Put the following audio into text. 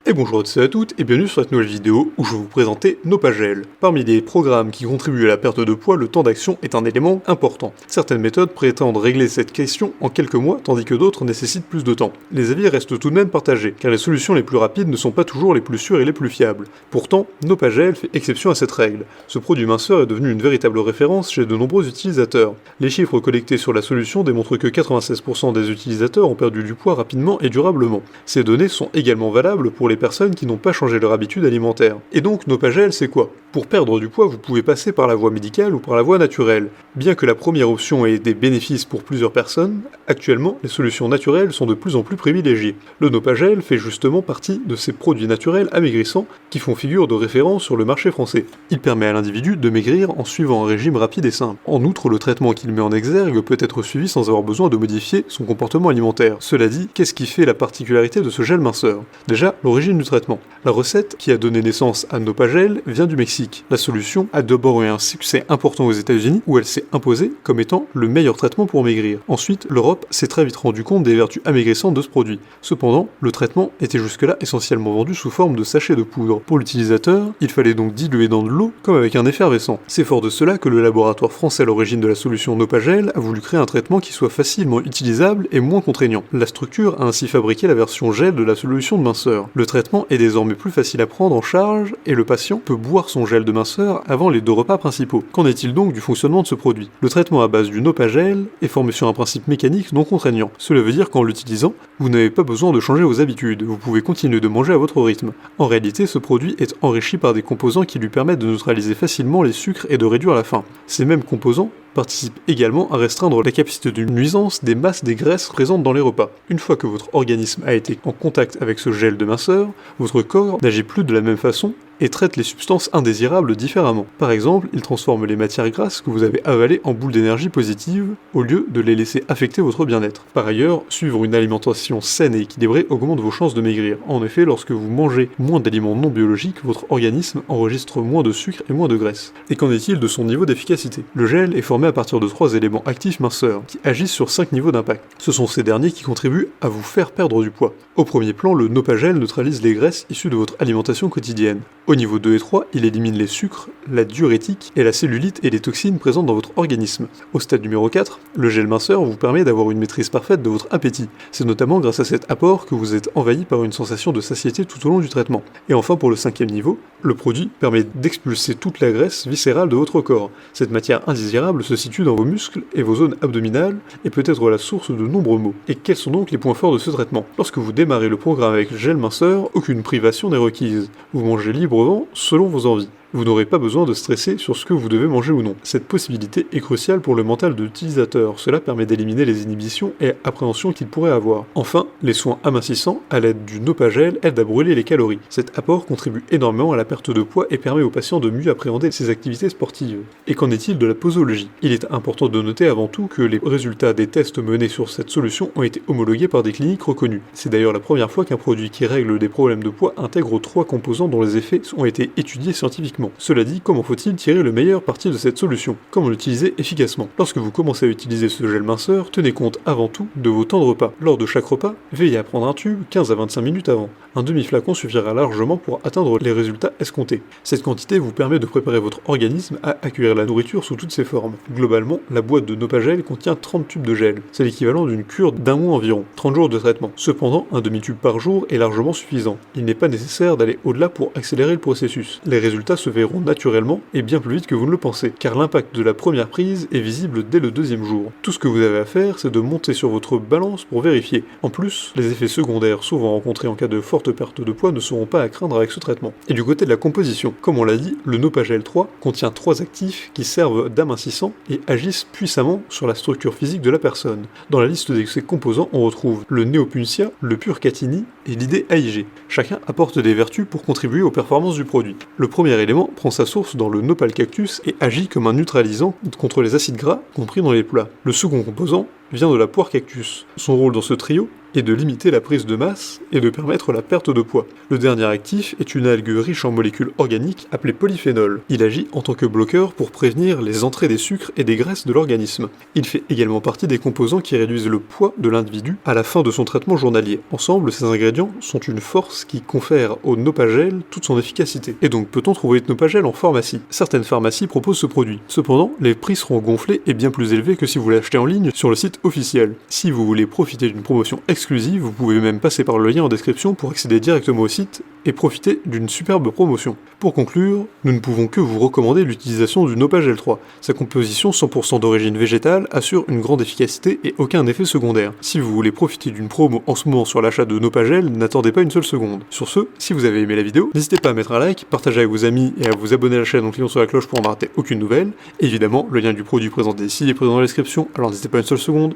Et bonjour à tous et à toutes, et bienvenue sur cette nouvelle vidéo où je vais vous présenter Nopagel. Parmi les programmes qui contribuent à la perte de poids, le temps d'action est un élément important. Certaines méthodes prétendent régler cette question en quelques mois, tandis que d'autres nécessitent plus de temps. Les avis restent tout de même partagés, car les solutions les plus rapides ne sont pas toujours les plus sûres et les plus fiables. Pourtant, Nopagel fait exception à cette règle. Ce produit minceur est devenu une véritable référence chez de nombreux utilisateurs. Les chiffres collectés sur la solution démontrent que 96% des utilisateurs ont perdu du poids rapidement et durablement. Ces données sont également valables pour les personnes qui n'ont pas changé leur habitude alimentaire. Et donc Nopagel, c'est quoi? Pour perdre du poids, vous pouvez passer par la voie médicale ou par la voie naturelle. Bien que la première option ait des bénéfices pour plusieurs personnes, actuellement, les solutions naturelles sont de plus en plus privilégiées. Le Nopagel fait justement partie de ces produits naturels amaigrissants qui font figure de référence sur le marché français. Il permet à l'individu de maigrir en suivant un régime rapide et simple. En outre, le traitement qu'il met en exergue peut être suivi sans avoir besoin de modifier son comportement alimentaire. Cela dit, qu'est-ce qui fait la particularité de ce gel minceur? Déjà, l'origine du traitement. La recette qui a donné naissance à Nopagel vient du Mexique. La solution a d'abord eu un succès important aux États-Unis où elle s'est imposée comme étant le meilleur traitement pour maigrir. Ensuite, l'Europe s'est très vite rendu compte des vertus amaigrissantes de ce produit. Cependant, le traitement était jusque-là essentiellement vendu sous forme de sachets de poudre. Pour l'utilisateur, il fallait donc diluer dans de l'eau comme avec un effervescent. C'est fort de cela que le laboratoire français à l'origine de la solution Nopagel a voulu créer un traitement qui soit facilement utilisable et moins contraignant. La structure a ainsi fabriqué la version gel de la solution de minceur. Le traitement est désormais plus facile à prendre en charge et le patient peut boire son gel de minceur avant les 2 repas principaux. Qu'en est-il donc du fonctionnement de ce produit? Le traitement à base du Nopagel est formé sur un principe mécanique non contraignant. Cela veut dire qu'en l'utilisant, vous n'avez pas besoin de changer vos habitudes, vous pouvez continuer de manger à votre rythme. En réalité, ce produit est enrichi par des composants qui lui permettent de neutraliser facilement les sucres et de réduire la faim. Ces mêmes composants participe également à restreindre la capacité de nuisance des masses des graisses présentes dans les repas. Une fois que votre organisme a été en contact avec ce gel de minceur, votre corps n'agit plus de la même façon et traite les substances indésirables différemment. Par exemple, il transforme les matières grasses que vous avez avalées en boules d'énergie positive au lieu de les laisser affecter votre bien-être. Par ailleurs, suivre une alimentation saine et équilibrée augmente vos chances de maigrir. En effet, lorsque vous mangez moins d'aliments non biologiques, votre organisme enregistre moins de sucre et moins de graisse. Et qu'en est-il de son niveau d'efficacité? Le gel est formé à partir de 3 éléments actifs minceurs qui agissent sur 5 niveaux d'impact. Ce sont ces derniers qui contribuent à vous faire perdre du poids. Au premier plan, le Nopagel neutralise les graisses issues de votre alimentation quotidienne. Au niveau 2 et 3, il élimine les sucres, la diurétique et la cellulite et les toxines présentes dans votre organisme. Au stade numéro 4, le gel minceur vous permet d'avoir une maîtrise parfaite de votre appétit. C'est notamment grâce à cet apport que vous êtes envahi par une sensation de satiété tout au long du traitement. Et enfin, pour le 5e niveau, le produit permet d'expulser toute la graisse viscérale de votre corps. Cette matière indésirable se situe dans vos muscles et vos zones abdominales et peut être la source de nombreux maux. Et quels sont donc les points forts de ce traitement? Lorsque vous démarrez le programme avec le gel minceur, aucune privation n'est requise. Vous mangez librement selon vos envies. Vous n'aurez pas besoin de stresser sur ce que vous devez manger ou non. Cette possibilité est cruciale pour le mental de l'utilisateur. Cela permet d'éliminer les inhibitions et appréhensions qu'il pourrait avoir. Enfin, les soins amincissants à l'aide du Nopagel aident à brûler les calories. Cet apport contribue énormément à la perte de poids et permet aux patients de mieux appréhender ses activités sportives. Et qu'en est-il de la posologie? Il est important de noter avant tout que les résultats des tests menés sur cette solution ont été homologués par des cliniques reconnues. C'est d'ailleurs la première fois qu'un produit qui règle des problèmes de poids intègre 3 composants dont les effets ont été étudiés scientifiquement. Cela dit, comment faut-il tirer le meilleur parti de cette solution? Comment l'utiliser efficacement? Lorsque vous commencez à utiliser ce gel minceur, tenez compte avant tout de vos temps de repas. Lors de chaque repas, veillez à prendre un tube 15 à 25 minutes avant. Un demi-flacon suffira largement pour atteindre les résultats escomptés. Cette quantité vous permet de préparer votre organisme à accueillir la nourriture sous toutes ses formes. Globalement, la boîte de Nopagel contient 30 tubes de gel. C'est l'équivalent d'une cure d'1 mois environ, 30 jours de traitement. Cependant, un demi-tube par jour est largement suffisant. Il n'est pas nécessaire d'aller au-delà pour accélérer le processus. Les résultats se verront naturellement et bien plus vite que vous ne le pensez, car l'impact de la première prise est visible dès le 2e jour. Tout ce que vous avez à faire, c'est de monter sur votre balance pour vérifier. En plus, les effets secondaires souvent rencontrés en cas de forte perte de poids ne seront pas à craindre avec ce traitement. Et du côté de la composition, comme on l'a dit, le Nopagel 3 contient 3 actifs qui servent d'amincissant et agissent puissamment sur la structure physique de la personne. Dans la liste de ces composants, on retrouve le Neopuntia, le Purcatini et l'idée AIG. Chacun apporte des vertus pour contribuer aux performances du produit. Le premier élément prend sa source dans le nopal cactus et agit comme un neutralisant contre les acides gras compris dans les plats. Le second composant vient de la poire cactus. Son rôle dans ce trio est de limiter la prise de masse et de permettre la perte de poids. Le dernier actif est une algue riche en molécules organiques appelée polyphénol. Il agit en tant que bloqueur pour prévenir les entrées des sucres et des graisses de l'organisme. Il fait également partie des composants qui réduisent le poids de l'individu à la fin de son traitement journalier. Ensemble, ces ingrédients sont une force qui confère au Nopagel toute son efficacité. Et donc peut-on trouver de Nopagel en pharmacie? Certaines pharmacies proposent ce produit. Cependant, les prix seront gonflés et bien plus élevés que si vous l'achetez en ligne sur le site officiel. Si vous voulez profiter d'une promotion exclusive, vous pouvez même passer par le lien en description pour accéder directement au site et profiter d'une superbe promotion. Pour conclure, nous ne pouvons que vous recommander l'utilisation du Nopagel 3. Sa composition 100% d'origine végétale assure une grande efficacité et aucun effet secondaire. Si vous voulez profiter d'une promo en ce moment sur l'achat de Nopagel, n'attendez pas une seule seconde. Sur ce, si vous avez aimé la vidéo, n'hésitez pas à mettre un like, partager avec vos amis et à vous abonner à la chaîne en cliquant sur la cloche pour ne rater aucune nouvelle. Évidemment, le lien du produit présenté ici est présent dans la description, alors n'hésitez pas une seule seconde.